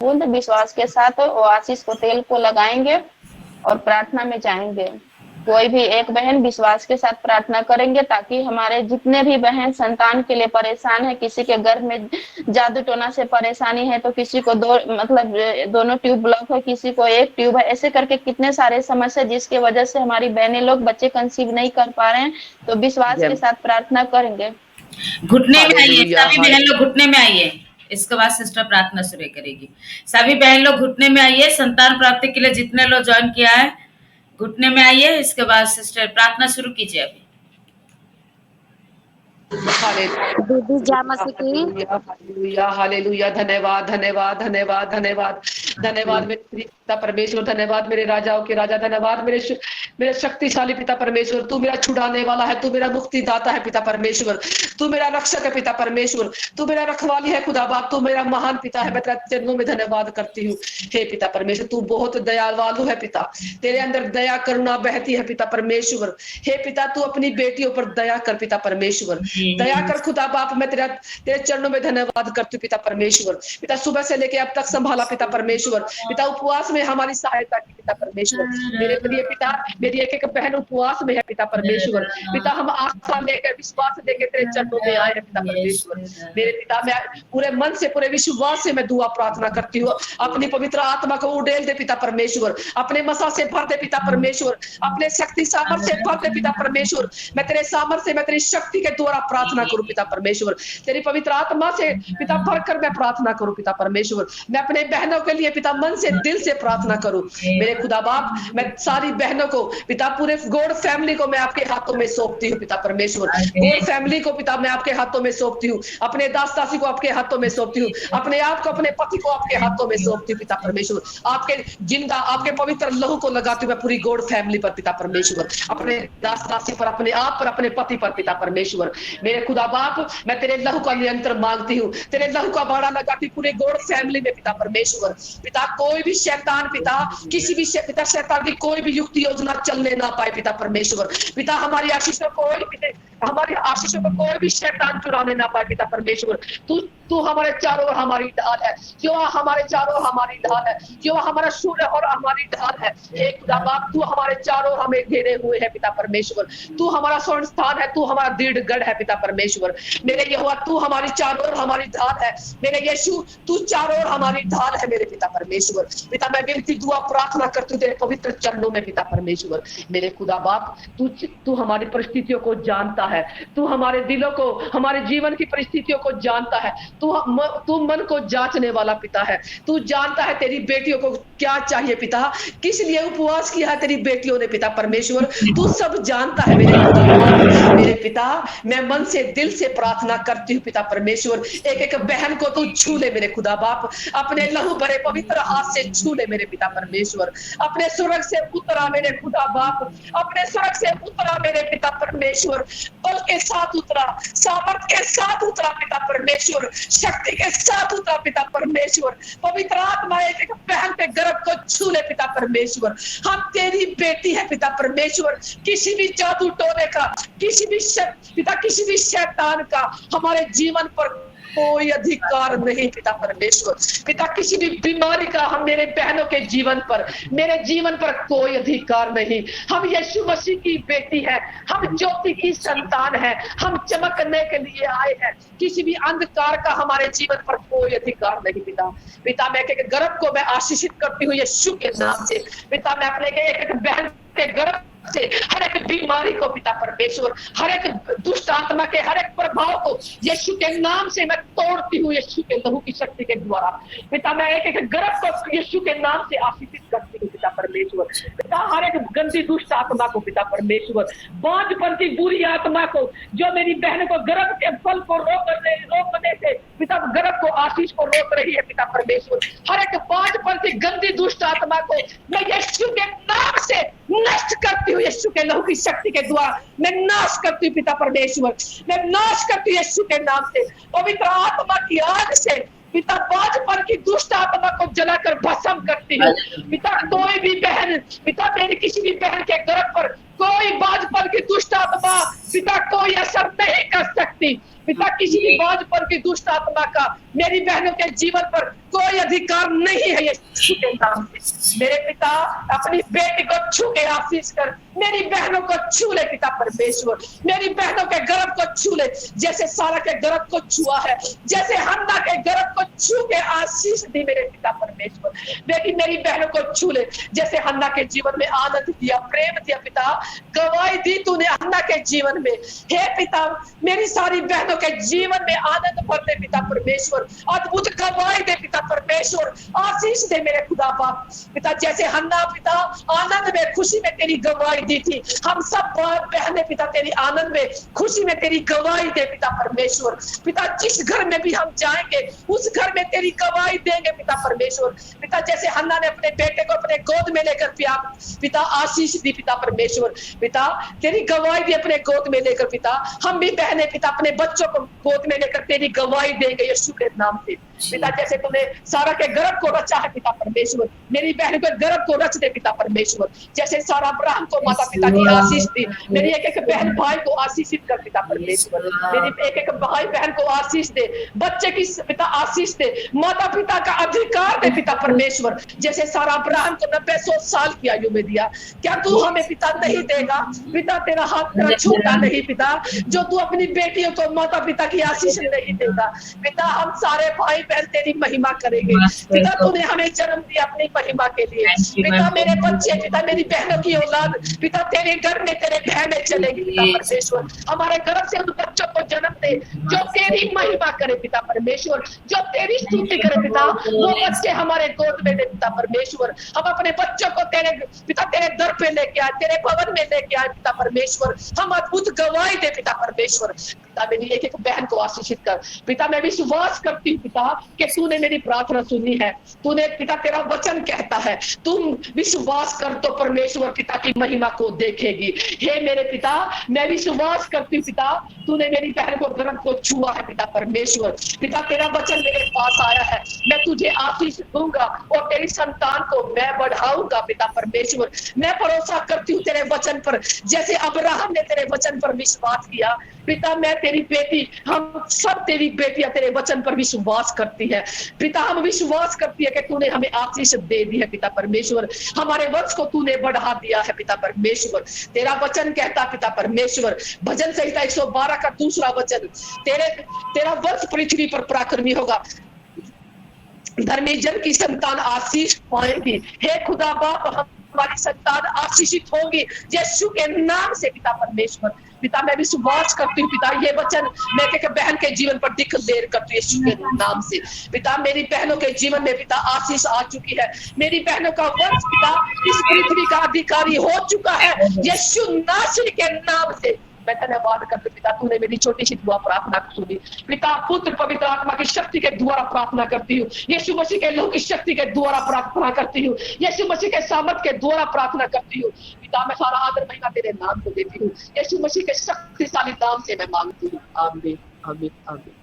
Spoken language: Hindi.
बूंद विश्वास के साथ वो आशीष को तेल को लगाएंगे और प्रार्थना में जाएंगे। कोई भी एक बहन विश्वास के साथ प्रार्थना करेंगे ताकि हमारे जितने भी बहन संतान के लिए परेशान है, किसी के गर्भ में जादू टोना से परेशानी है तो किसी को दो मतलब दोनों ट्यूब ब्लॉक है, किसी को एक ट्यूब है, ऐसे करके कितने सारे समस्या जिसकी वजह से हमारी बहनें लोग बच्चे कंसीव नहीं कर पा रहे हैं, तो विश्वास के साथ प्रार्थना करेंगे। घुटने में आइए, हालेलुया, सभी बहन लोग घुटने में आइए। इसके बाद सिस्टर प्रार्थना शुरू करेगी। सभी बहन लोग घुटने में आइए। संतान प्राप्ति के लिए जितने लोग ज्वाइन किया है घुटने में आइए। इसके बाद सिस्टर प्रार्थना शुरू कीजिए। अभी दीदी जय मसीह की। Hallelujah, hallelujah. धन्यवाद, धन्यवाद, धन्यवाद, धन्यवाद, धन्यवाद मेरे पिता परमेश्वर, धन्यवाद मेरे राजाओं के राजा, धन्यवाद मेरे शक्तिशाली पिता परमेश्वर। तू मेरा छुड़ाने वाला है, तू मेरा मुक्तिदाता है पिता परमेश्वर, तू मेरा रक्षक है पिता परमेश्वर, तू मेरा रखवाली है खुदा बाप, तू मेरा महान पिता है। मैं तेरा चरणों में धन्यवाद करती हूँ हे पिता परमेश्वर। तू बहुत दयालु है पिता, तेरे अंदर दया करुणा बहती है पिता परमेश्वर। हे पिता तू अपनी बेटियों पर दया कर पिता परमेश्वर, दया कर खुदा बाप। मैं तेरे चरणों में धन्यवाद करती हूँ पिता परमेश्वर। पिता सुबह से लेके अब तक संभाला पिता परमेश्वर, पिता उपवास में हमारी सहायता की पिता परमेश्वर। मेरे प्रिय पिता, मेरी एक एक बहन उपवास में है पिता परमेश्वर। पिता हम आस्था लेकर विश्वास लेकर तेरे चरणों में आए हैं पिता परमेश्वर। मेरे पिता मैं पूरे मन से पूरे विश्वास से मैं दुआ प्रार्थना करती हूँ, अपनी पवित्र आत्मा को उड़ेल दे पिता परमेश्वर, अपने मसा से भर दे पिता परमेश्वर, अपने शक्ति सामर्थ्य से भर दे पिता परमेश्वर। मैं तेरे सामर्थ्य, मैं तेरी शक्ति के द्वारा प्रार्थना करूं पिता परमेश्वर, तेरी पवित्र आत्मा से पिता भरकर मैं प्रार्थना करूं पिता परमेश्वर। मैं अपने बहनों के लिए पिता मन से दिल से प्रार्थना करूं मेरे खुदा बाप। मैं सारी बहनों को पिता, पूरे गॉड फैमिली को मैं आपके हाथों में सौंपती हूँ पिता परमेश्वर। गॉड फैमिली को पिता मैं आपके हाथों में सौंपती हूँ, अपने दास दासी को आपके हाथों में सौंपती हूँ, अपने आप को अपने पति को आपके हाथों में सौंपती हूँ पिता परमेश्वर। आपके जिंदा आपके पवित्र लहू को लगाती हूँ मैं पूरी गॉड फैमिली पर पिता परमेश्वर, अपने दास दासी पर, अपने आप पर, अपने पति पर पिता परमेश्वर। मेरे खुदा बाप मैं तेरे लहू का नियंत्रण मांगती हूँ, तेरे लहू का बाड़ा लगाती पूरे गॉड फैमिली में पिता परमेश्वर। पिता कोई भी शैतान पिता, किसी भी पिता शैतान की कोई भी युक्ति योजना चलने ना पाए पिता परमेश्वर। पिता हमारी आशीषों को हमारी आशीषों को कोई भी शैतान चुराने ना पाए पिता परमेश्वर। तू हमारे चारों ओर हमारी ढाल है, जो हमारे चारों ओर हमारी ढाल है, जो हमारा सूर्य और हमारी ढाल है। हे खुदा बाप तू हमारे चारों ओर हमें घेरे हुए है पिता परमेश्वर। तू हमारा स्वर्ण स्थान है, तू हमारा दृढ़ गढ़ है पिता परमेश्वर। मेरे यहोवा तू हमारी चारों ओर हमारी ढाल है, मेरे यीशु तू चारों ओर हमारी ढाल है मेरे पिता परमेश्वर। पिता मैं विनती दुआ प्रार्थना करती हूँ तेरे पवित्र चरणों में पिता परमेश्वर। मेरे खुदा बाप तू हमारी परिस्थितियों को जानता है, तू हमारे दिलों को, हमारे जीवन की परिस्थितियों को जानता है। तू मन को जांचने वाला पिता है, तू जानता है तेरी बेटियों को क्या चाहिए पिता, किस लिए उपवास किया है तेरी बेटियों ने पिता परमेश्वर। तू सब जानता है मेरे खुदा बाप। मेरे पिता मैं मन से दिल से प्रार्थना करती हूँ पिता परमेश्वर, एक एक बहन को तू छू ले मेरे खुदा बाप, अपने लहू भरे पवित्र हाथ से छू ले मेरे पिता परमेश्वर। अपने स्वर्ग से उतरा मेरे खुदा बाप, अपने स्वर्ग से उतरा मेरे पिता परमेश्वर, बल के साथ उतरा, सामर्थ के साथ उतरा पिता परमेश्वर, शक्ति के साथ उतरा पिता परमेश्वर। पवित्र आत्मा एक एक बहन के गर्भ को छू ले पिता परमेश्वर। हम तेरी बेटी है पिता परमेश्वर, किसी भी जादू टोने का, किसी भी पिता किसी भी शैतान का हमारे जीवन पर कोई अधिकार नहीं पिता परमेश्वर। पिता किसी भी बीमारी का हम मेरे बहनों के जीवन पर, मेरे जीवन पर कोई अधिकार नहीं। हम यीशु मसीह की बेटी है, हम ज्योति की संतान है, हम चमकने के लिए आए हैं। किसी भी अंधकार का हमारे जीवन पर कोई अधिकार नहीं पिता। पिता मैं एक गर्भ को मैं आशीषित करती हूँ यीशु के नाम से। पिता मैं अपने एक एक बहन के गर्भ से हर एक बीमारी को पिता परमेश्वर, हर एक दुष्ट आत्मा के हर एक प्रभाव को यीशु के नाम से मैं तोड़ती हूँ यीशु के लहू की शक्ति के द्वारा। पिता मैं एक एक गर्भ को यीशु के नाम से आशीषित करती हूँ पिता परमेश्वर। पिता हर एक गंदी दुष्ट आत्मा को पिता परमेश्वर, बांझपन की बुरी आत्मा को जो मेरी बहन को गर्भ के फल को रोकने से पिता गर्भ को आशीष को रोक रही है पिता परमेश्वर, हर एक बांझपन की गंदी दुष्ट आत्मा को मैं यीशु के नाम से नष्ट करती हूँ यीशु के लहू की शक्ति के द्वारा। मैं नाश करती हूँ पिता परमेश्वर, मैं नाश करती हूँ यीशु के नाम से। पवित्र आत्मा की आग से पिता बांझपन की दुष्ट आत्मा को जलाकर भस्म करती हूँ पिता। कोई भी बहन पिता, मेरी किसी भी बहन के गर्भ पर कोई बांझपन की दुष्ट आत्मा पिता कोई असर नहीं कर सकती पिता किसी भी बाज पर भी दुष्ट आत्मा का मेरी बहनों के जीवन पर कोई अधिकार नहीं है यीशु के नाम से। मेरे पिता अपनी बेटी को छू के आशीष कर, मेरी बहनों को छू ले पिता परमेश्वर, मेरी बहनों के गर्भ को छू ले जैसे सारा के गर्भ को छुआ है, जैसे हन्ना के गर्भ को छू के आशीष दी मेरे पिता परमेश्वर। लेकिन मेरी बहनों को छू ले जैसे हन्ना के जीवन में आनंद दिया, प्रेम दिया पिता, गवाही दी तूने हन्ना के जीवन में। हे पिता मेरी सारी बहनों के जीवन में आनंद भर दे पिता परमेश्वर, अद्भुत गवाही दे पिता परमेश्वर, आशीष दे मेरे खुदा बाप पिता। जैसे हन्ना पिता आनंद में खुशी में तेरी गवाही दी थी, हम सब बहनें पिता तेरी आनंद में खुशी में तेरी गवाही दे पिता परमेश्वर। पिता जिस घर में भी हम जाएंगे उस घर में तेरी गवाही देंगे पिता परमेश्वर। पिता जैसे हन्ना ने अपने बेटे को अपने गोद में लेकर पिता आशीष दी पिता परमेश्वर, पिता तेरी गवाही दी अपने गोद में लेकर पिता, हम भी बहने पिता अपने बच्चों को गोद में लेकर तेरी गवाही देंगे यीशु के नाम से। पिता जैसे तूने सारा के गर्भ को रचा है पिता परमेश्वर, मेरी बहन के गर्भ को रच दे पिता परमेश्वर। जैसे सारा अब्राहम को माता पिता की आशीष दी, मेरी एक एक बहन भाई को आशीषित कर पिता परमेश्वर, मेरी एक एक भाई बहन को आशीष दे, बच्चे की पिता आशीष दे, माता पिता का अधिकार दे पिता परमेश्वर। जैसे सारा अब्राहम को 900 साल की आयु में दिया, क्या तू हमें पिता नहीं देगा? पिता तेरा हाथ तेरा छूटा नहीं पिता, जो तू अपनी बेटियों को माता पिता की आशीष नहीं देगा पिता। हम सारे भाई बहन तेरी महिमा करेंगे पिता, तूने हमें जन्म दिया अपनी महिमा के लिए पिता। मेरे बच्चे पिता मेरी बहनों की औलाद पिता तेरे घर में तेरे बहनें चलेगी पिता परमेश्वर, हमारे घर से उन बच्चों को जन्म दे जो तेरी महिमा करे पिता परमेश्वर, जो तेरी स्तुति करे पिता। वो बच्चे हमारे गोद में दे पिता परमेश्वर, हम अपने बच्चों को तेरे पिता तेरे दर पे लेके आए, तेरे भवन में लेके आए पिता परमेश्वर, हम अद्भुत गवाही दे पिता परमेश्वर। पिता मेरी एक एक बहन को आशीषित कर पिता, मैं विश्वास करती हूँ पिता कि तूने मेरी प्रार्थना सुनी है, तूने पिता तेरा वचन कहता है तुम विश्वास कर तो परमेश्वर पिता की महिमा को देखेगी। हे मेरे पिता मैं विश्वास करती हूँ पिता, तूने मेरी बहन को गर्भ को छुआ है पिता परमेश्वर। पिता तेरा वचन मेरे पास आया है, मैं तुझे आशीष दूंगा और तेरी संतान को मैं बढ़ाऊंगा पिता परमेश्वर। मैं भरोसा करती हूँ तेरे वचन पर, जैसे अब्राहम ने तेरे वचन पर विश्वास किया पिता। मैं तेरी बेटी, हम सब तेरी बेटियां तेरे वचन पर विश्वास करती है पिता। हम विश्वास करती है कि तूने हमें आशीष दे दी है पिता परमेश्वर, हमारे वंश को तूने बढ़ा दिया है पिता परमेश्वर। तेरा वचन कहता पिता परमेश्वर, भजन संहिता 112 का दूसरा वचन, तेरा वंश पृथ्वी पर पराक्रमी होगा, धर्मी जन की संतान आशीष पाएगी। हे खुदा बाप हमारी संतान आशीषित होगी यीशु के नाम से पिता परमेश्वर। पिता मैं विश्वास करती हूँ पिता, ये वचन मैं एक बहन के जीवन पर डिक्लेयर करती हूँ यीशु के नाम से पिता। मेरी बहनों के जीवन में पिता आशीष आ चुकी है, मेरी बहनों का वंश पिता इस पृथ्वी का अधिकारी हो चुका है यीशु नासरी के नाम से। मैं धन्यवाद करती पिता, तूने मेरी छोटी सी दुआ प्रार्थना सुनी पिता। पुत्र पवित्र आत्मा की शक्ति के द्वारा प्रार्थना करती हूँ, यीशु मसीह के लहू की शक्ति के द्वारा प्रार्थना करती हूँ, यीशु मसीह के सामर्थ के द्वारा प्रार्थना करती हूँ पिता। मैं सारा आदर महिमा तेरे नाम को देती हूँ, यीशु मसीह के शक्तिशाली नाम से मैं मांगती हूँ। आमीन आमीन आमीन।